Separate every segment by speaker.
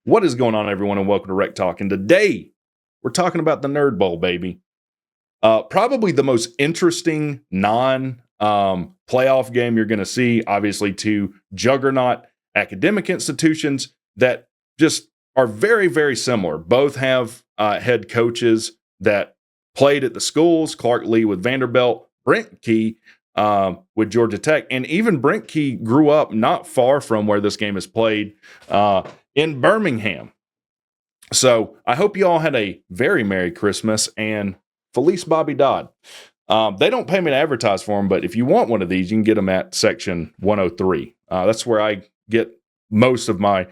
Speaker 1: What is going on, everyone, and welcome to WreckTalk. And today, we're talking about the Nerd Bowl, baby. Probably the most interesting non-playoff game you're going to see. Obviously, two juggernaut academic institutions that just are very, very similar. Both have head coaches that played at the schools. Clark Lee with Vanderbilt, Brent Key with Georgia Tech. And even Brent Key grew up not far from where this game is played in Birmingham. So I hope you all had a very Merry Christmas and Felice Bobby Dodd. They don't pay me to advertise for them, but if you want one of these, you can get them at section 103. That's where I get most of my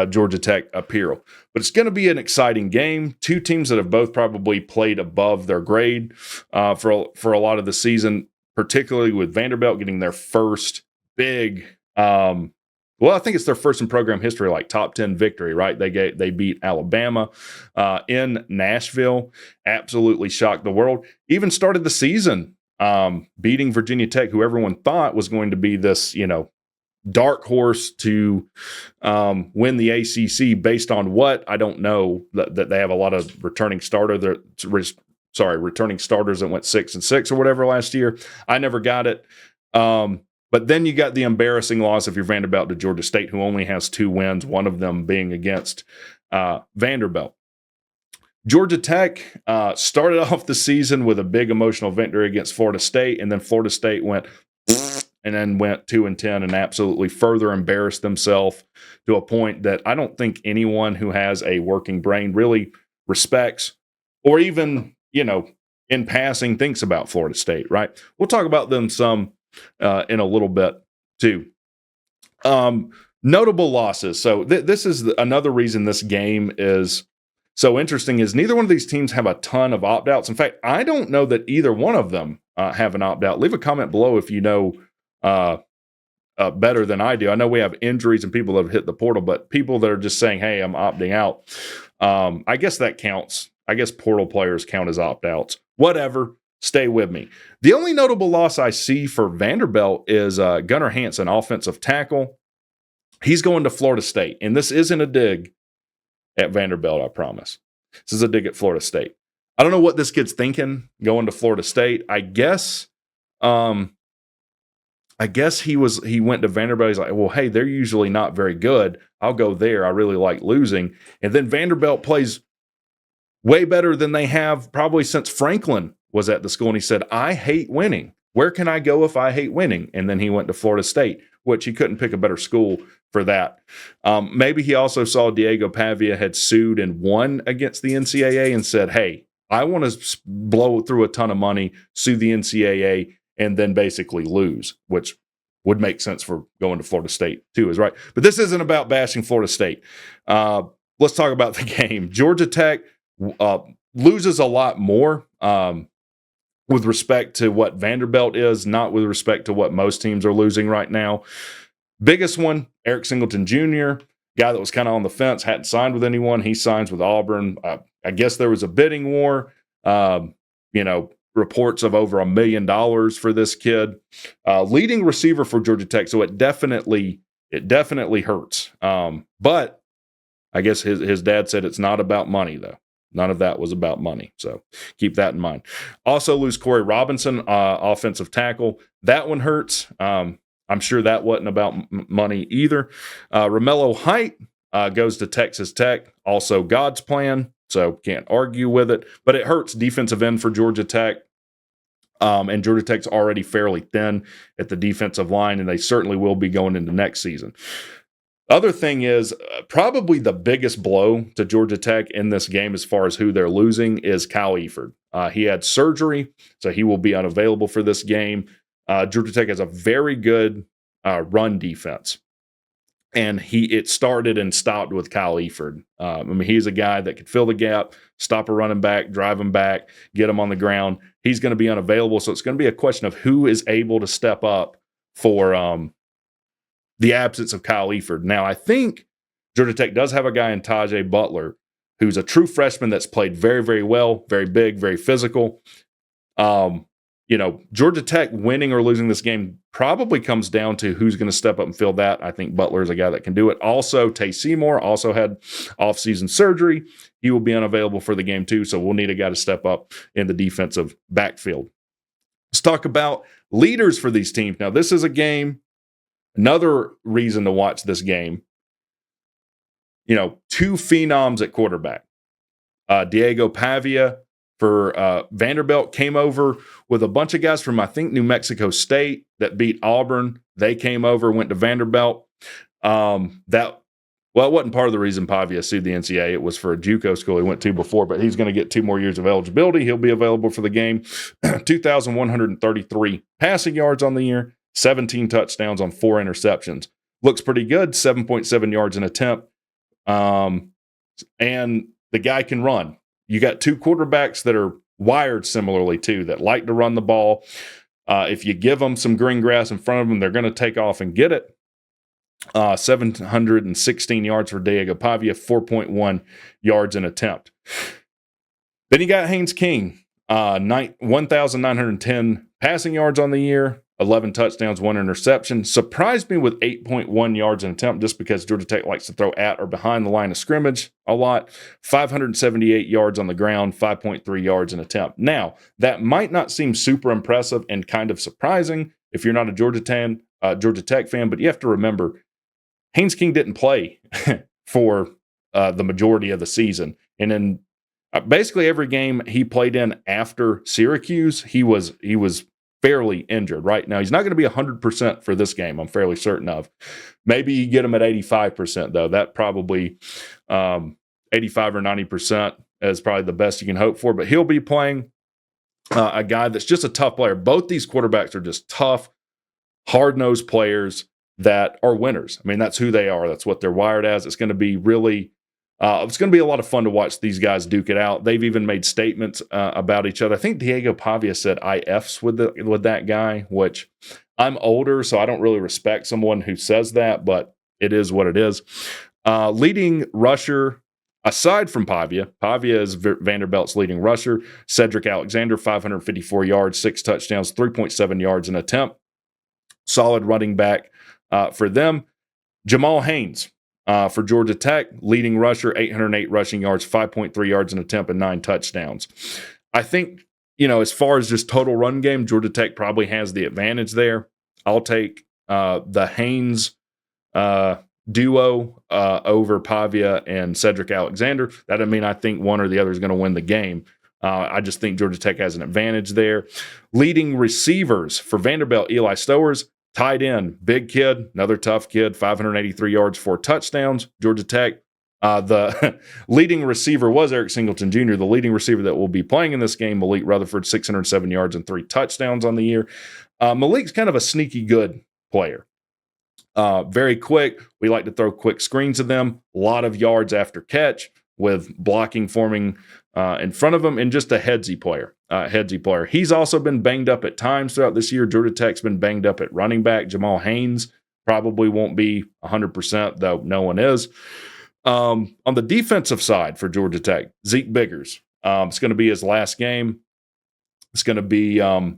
Speaker 1: Georgia Tech apparel. But it's going to be an exciting game. Two teams that have both probably played above their grade for a lot of the season, particularly with Vanderbilt getting their first big I think it's their first in program history, like top 10 victory, right? They beat Alabama in Nashville, absolutely shocked the world. Even started the season beating Virginia Tech, who everyone thought was going to be this, dark horse to win the ACC based on what? I don't know, that they have a lot of returning starters that went 6-6 or whatever last year. I never got it. But then you got the embarrassing loss of your Vanderbilt to Georgia State, who only has 2 wins, one of them being against Vanderbilt. Georgia Tech started off the season with a big emotional victory against Florida State, and then Florida State went 2-10 and absolutely further embarrassed themselves to a point that I don't think anyone who has a working brain really respects or even, in passing thinks about Florida State, right? We'll talk about them some in a little bit too. Notable losses. So this is another reason this game is so interesting is neither one of these teams have a ton of opt-outs. In fact, I don't know that either one of them have an opt-out. Leave a comment below if you know better than I do. I know we have injuries and people that have hit the portal, but people that are just saying, hey, I'm opting out. I guess that counts. I guess portal players count as opt-outs. Whatever. Stay with me. The only notable loss I see for Vanderbilt is Gunnar Hansen, offensive tackle. He's going to Florida State. And this isn't a dig at Vanderbilt, I promise. This is a dig at Florida State. I don't know what this kid's thinking going to Florida State. I guess he went to Vanderbilt. He's like, well, hey, they're usually not very good. I'll go there. I really like losing. And then Vanderbilt plays way better than they have probably since Franklin was at the school, and he said, I hate winning. Where can I go if I hate winning? And then he went to Florida State, which he couldn't pick a better school for that. Maybe he also saw Diego Pavia had sued and won against the NCAA and said, hey, I want to blow through a ton of money, sue the NCAA, and then basically lose, which would make sense for going to Florida State too, is right. But this isn't about bashing Florida State. Let's talk about the game. Georgia Tech loses a lot more with respect to what Vanderbilt is, not with respect to what most teams are losing right now. Biggest one, Eric Singleton Jr., guy that was kind of on the fence, hadn't signed with anyone. He signs with Auburn. I guess there was a bidding war. Reports of over $1 million for this kid. Leading receiver for Georgia Tech, so it definitely hurts. But I guess his dad said it's not about money, though. None of that was about money, so keep that in mind. Also lose Corey Robinson, offensive tackle. That one hurts. I'm sure that wasn't about money either. Romello Height goes to Texas Tech, also God's plan, so can't argue with it. But it hurts defensive end for Georgia Tech. And Georgia Tech's already fairly thin at the defensive line, and they certainly will be going into next season. Other thing is probably the biggest blow to Georgia Tech in this game as far as who they're losing is Kyle Eford. He had surgery, so he will be unavailable for this game. Georgia Tech has a very good run defense, and it started and stopped with Kyle Eford. He's a guy that could fill the gap, stop a running back, drive him back, get him on the ground. He's going to be unavailable, so it's going to be a question of who is able to step up for the absence of Kyle Eford. Now, I think Georgia Tech does have a guy in Tajay Butler who's a true freshman that's played very, very well, very big, very physical. Georgia Tech winning or losing this game probably comes down to who's going to step up and fill that. I think Butler is a guy that can do it. Also, Tay Seymour also had offseason surgery. He will be unavailable for the game too, so we'll need a guy to step up in the defensive backfield. Let's talk about leaders for these teams. Now, this is a game, another reason to watch this game. Two phenoms at quarterback. Diego Pavia for Vanderbilt came over with a bunch of guys from, I think, New Mexico State that beat Auburn. They came over, went to Vanderbilt. It wasn't part of the reason Pavia sued the NCAA. It was for a JUCO school he went to before, but he's going to get 2 more years of eligibility. He'll be available for the game. 2,133 passing yards on the year, 17 touchdowns on 4 interceptions. Looks pretty good, 7.7 yards an attempt. And the guy can run. You got 2 quarterbacks that are wired similarly too, that like to run the ball. If you give them some green grass in front of them, they're going to take off and get it. 716 yards for Diego Pavia, 4.1 yards an attempt. Then you got Haynes King, 1,910 passing yards on the year, 11 touchdowns, 1 interception. Surprised me with 8.1 yards an attempt just because Georgia Tech likes to throw at or behind the line of scrimmage a lot. 578 yards on the ground, 5.3 yards an attempt. Now, that might not seem super impressive and kind of surprising if you're not a Georgia Tech fan, but you have to remember, Haynes King didn't play for the majority of the season. And in basically every game he played in after Syracuse, he was fairly injured. Right now, he's not going to be 100% for this game, I'm fairly certain of. Maybe you get him at 85%, though. That probably 85 or 90% is probably the best you can hope for. But he'll be playing a guy that's just a tough player. Both these quarterbacks are just tough, hard-nosed players that are winners. I mean, that's who they are. That's what they're wired as. It's going to be really, it's going to be a lot of fun to watch these guys duke it out. They've even made statements about each other. I think Diego Pavia said IFs with that guy, which I'm older, so I don't really respect someone who says that, but it is what it is. Leading rusher, aside from Pavia is Vanderbilt's leading rusher. Cedric Alexander, 554 yards, 6 touchdowns, 3.7 yards an attempt. Solid running back for them. Jamal Haynes for Georgia Tech, leading rusher, 808 rushing yards, 5.3 yards an attempt, and 9 touchdowns. I think, as far as just total run game, Georgia Tech probably has the advantage there. I'll take the Haynes duo over Pavia and Cedric Alexander. That doesn't mean I think one or the other is going to win the game. I just think Georgia Tech has an advantage there. Leading receivers for Vanderbilt, Eli Stowers. Tight end, big kid, another tough kid, 583 yards, 4 touchdowns. Georgia Tech, the leading receiver was Eric Singleton Jr., the leading receiver that will be playing in this game. Malik Rutherford, 607 yards and 3 touchdowns on the year. Malik's kind of a sneaky good player. Very quick. We like to throw quick screens to them. A lot of yards after catch with blocking forming in front of him, and just a headsy player. He's also been banged up at times throughout this year. Georgia Tech's been banged up at running back. Jamal Haynes probably won't be 100%, though no one is. On the defensive side for Georgia Tech, Zeke Biggers. It's going to be his last game. It's going to be, I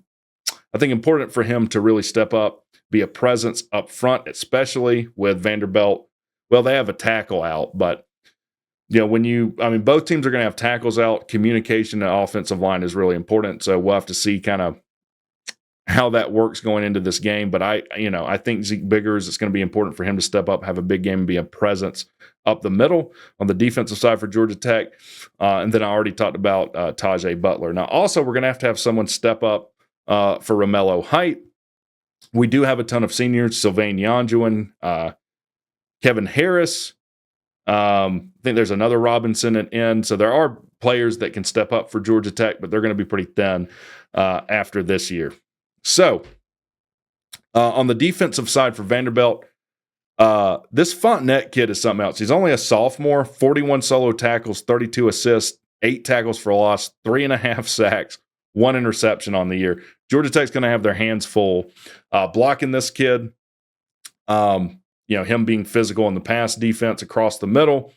Speaker 1: think, important for him to really step up, be a presence up front, especially with Vanderbilt. Well, they have a tackle out, but both teams are going to have tackles out. Communication and offensive line is really important. So we'll have to see kind of how that works going into this game. But I think Zeke Biggers, it's going to be important for him to step up, have a big game, and be a presence up the middle on the defensive side for Georgia Tech. And then I already talked about Tajay Butler. Now, also, we're going to have someone step up for Romello Height. We do have a ton of seniors, Sylvain Yanjuan, Kevin Harris. I think there's another Robinson at end. So there are players that can step up for Georgia Tech, but they're going to be pretty thin after this year. So on the defensive side for Vanderbilt, this Fontenette kid is something else. He's only a sophomore, 41 solo tackles, 32 assists, 8 tackles for loss, 3.5 sacks, 1 interception on the year. Georgia Tech's going to have their hands full blocking this kid. Him being physical in the pass defense across the middle.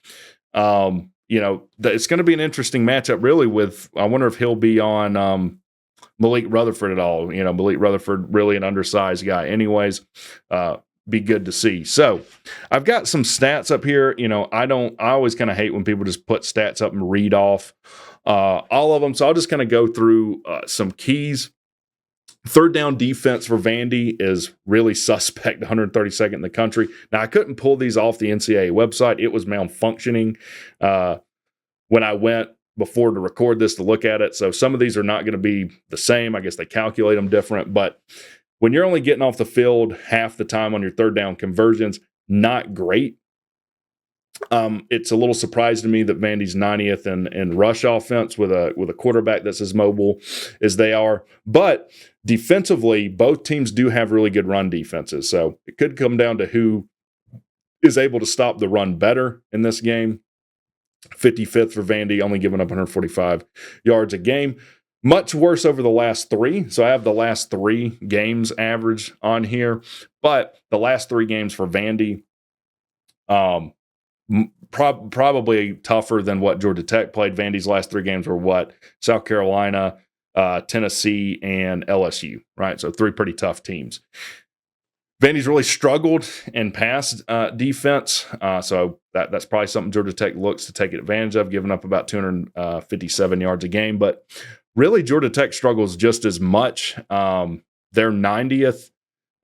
Speaker 1: It's going to be an interesting matchup, really, I wonder if he'll be on Malik Rutherford at all. Malik Rutherford, really an undersized guy. Anyways, be good to see. So I've got some stats up here. I always kind of hate when people just put stats up and read off all of them. So I'll just kind of go through some keys. Third down defense for Vandy is really suspect, 132nd in the country. Now, I couldn't pull these off the NCAA website. It was malfunctioning when I went before to record this to look at it. So some of these are not going to be the same. I guess they calculate them different. But when you're only getting off the field half the time on your third down conversions, not great. It's a little surprise to me that Vandy's 90th in rush offense with a quarterback that's as mobile as they are. But defensively, both teams do have really good run defenses. So it could come down to who is able to stop the run better in this game. 55th for Vandy, only giving up 145 yards a game. Much worse over the last three. So I have the last 3 games average on here. But the last 3 games for Vandy, probably tougher than what Georgia Tech played. Vandy's last 3 games were what? South Carolina, Tennessee, and LSU, right? So 3 pretty tough teams. Vandy's really struggled in pass defense, so that's probably something Georgia Tech looks to take advantage of, giving up about 257 yards a game. But really, Georgia Tech struggles just as much. They're 90th.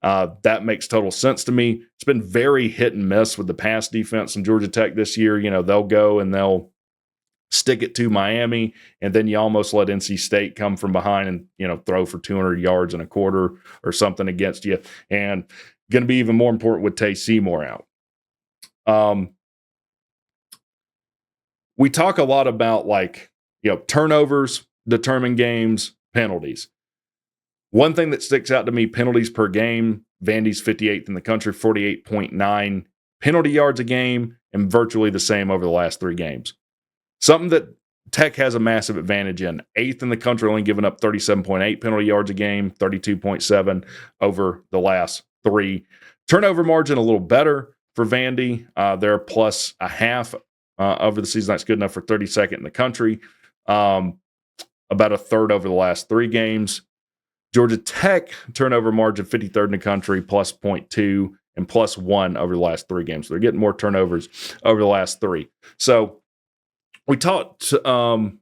Speaker 1: That makes total sense to me. It's been very hit and miss with the pass defense in Georgia Tech this year. They'll go and they'll stick it to Miami, and then you almost let NC State come from behind and throw for 200 yards in a quarter or something against you. And going to be even more important with Tay Seymour out. We talk a lot about turnovers determine games, penalties. One thing that sticks out to me, penalties per game, Vandy's 58th in the country, 48.9 penalty yards a game, and virtually the same over the last 3 games. Something that Tech has a massive advantage in. 8th in the country, only giving up 37.8 penalty yards a game, 32.7 over the last 3. Turnover margin a little better for Vandy. They're plus a half over the season. That's good enough for 32nd in the country. About a third over the last 3 games. Georgia Tech turnover margin 53rd in the country, plus 0.2 and plus 1 over the last 3 games. So they're getting more turnovers over the last 3. So we talked some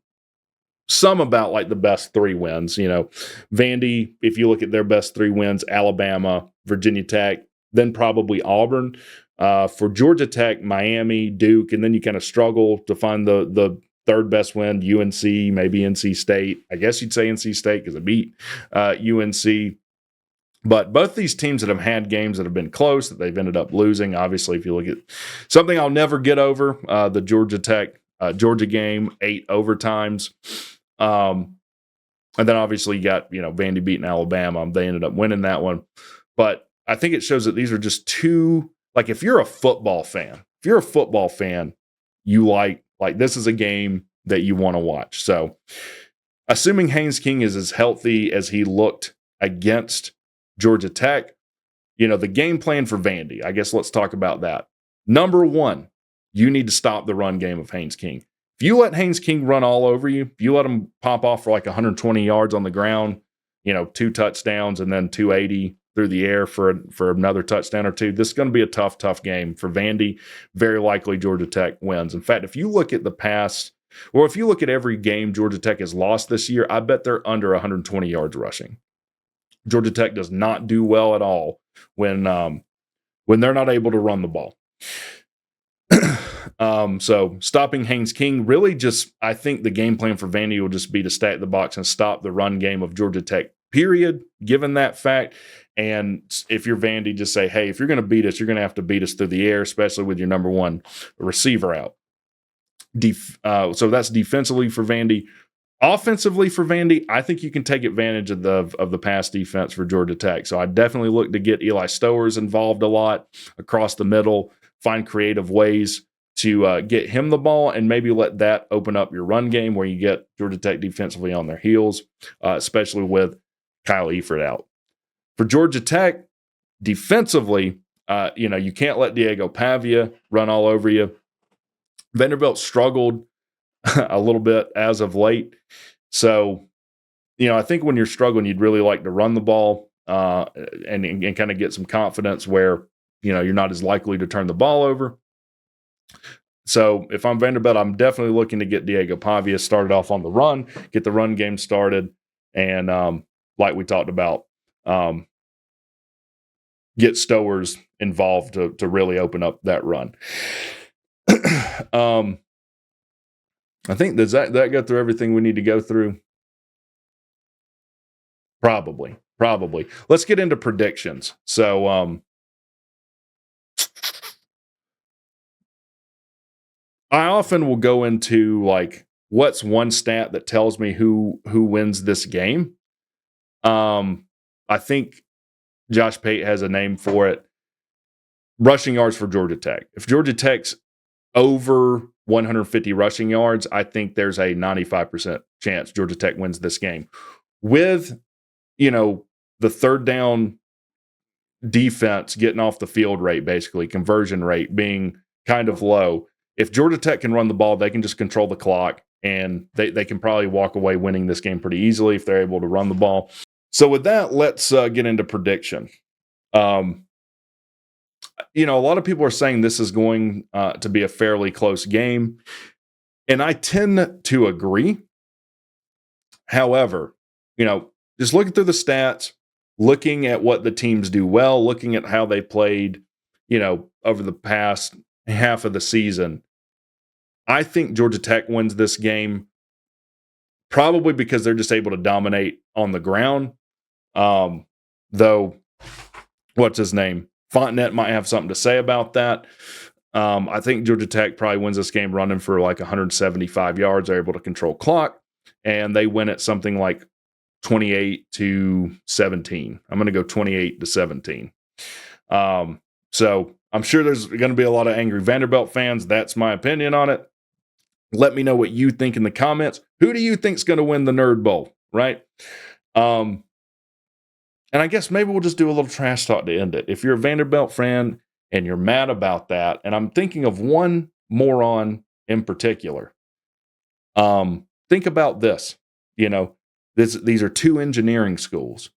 Speaker 1: about the best 3 wins. Vandy, if you look at their best 3 wins, Alabama, Virginia Tech, then probably Auburn. For Georgia Tech, Miami, Duke, and then you kind of struggle to find the third best win, UNC, maybe NC State. I guess you'd say NC State because it beat UNC. But both these teams that have had games that have been close, that they've ended up losing. Obviously, if you look at something I'll never get over, the Georgia Tech Georgia game, 8 overtimes. And then obviously you got, Vandy beating Alabama. They ended up winning that one. But I think it shows that these are just 2, if you're a football fan, you like this is a game that you want to watch. So assuming Haynes King is as healthy as he looked against Georgia Tech, the game plan for Vandy, I guess let's talk about that. Number 1, you need to stop the run game of Haynes King. If you let Haynes King run all over you, if you let him pop off for 120 yards on the ground, 2 touchdowns and then 280 through the air for another touchdown or 2, this is going to be a tough game for Vandy. Very likely Georgia Tech wins. In fact, if you look at the past, or if you look at every game Georgia Tech has lost this year, I bet they're under 120 yards rushing. Georgia Tech does not do well at all when they're not able to run the ball. So stopping Haynes King, really I think the game plan for Vandy will just be to stack the box and stop the run game of Georgia Tech, period, given that fact. And if you're Vandy, just say, hey, if you're going to beat us, you're going to have to beat us through the air, especially with your number 1 receiver out. So that's defensively for Vandy. Offensively for Vandy, I think you can take advantage of the pass defense for Georgia Tech. So I definitely look to get Eli Stowers involved a lot across the middle, find creative ways to get him the ball, and maybe let that open up your run game where you get Georgia Tech defensively on their heels, especially with Kyle Efert out. For Georgia Tech, defensively, you can't let Diego Pavia run all over you. Vanderbilt struggled a little bit as of late. So I think when you're struggling, you'd really like to run the ball and kind of get some confidence where, you're not as likely to turn the ball over. So if I'm Vanderbilt, I'm definitely looking to get Diego Pavia started off on the run, get the run game started, and like we talked about, get Stowers involved to really open up that run. I think does that go through everything we need to go through? Probably. Let's get into predictions. So I often will go into like what's one stat that tells me who wins this game. I think Josh Pate has a name for it. Rushing yards for Georgia Tech. If Georgia Tech's over 150 rushing yards, I think there's a 95% chance Georgia Tech wins this game. With, the third down defense getting off the field rate, basically, conversion rate being kind of low. If Georgia Tech can run the ball, they can just control the clock, and they can probably walk away winning this game pretty easily if they're able to run the ball. So with that, let's get into prediction. A lot of people are saying this is going to be a fairly close game, and I tend to agree. However, just looking through the stats, looking at what the teams do well, looking at how they played, over the past half of the season, I think Georgia Tech wins this game probably because they're just able to dominate on the ground. Though, what's his name? Fontenette might have something to say about that. I think Georgia Tech probably wins this game running for like 175 yards. They're able to control clock, and they win at something like 28-17. I'm going to go 28-17. So I'm sure there's going to be a lot of angry Vanderbilt fans. That's my opinion on it. Let me know what you think in the comments. Who do you think is going to win the Nerd Bowl, right? And I guess maybe we'll just do a little trash talk to end it. If you're a Vanderbilt fan and you're mad about that, and I'm thinking of one moron in particular, think about this. These are two engineering schools.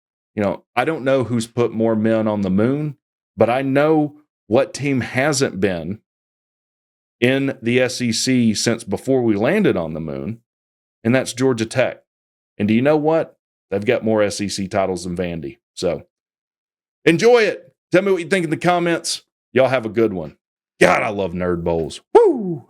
Speaker 1: I don't know who's put more men on the moon, but I know what team hasn't been in the SEC since before we landed on the moon, and that's Georgia Tech. And do you know what? They've got more SEC titles than Vandy. So enjoy it. Tell me what you think in the comments. Y'all have a good one. God, I love Nerd Bowls. Woo!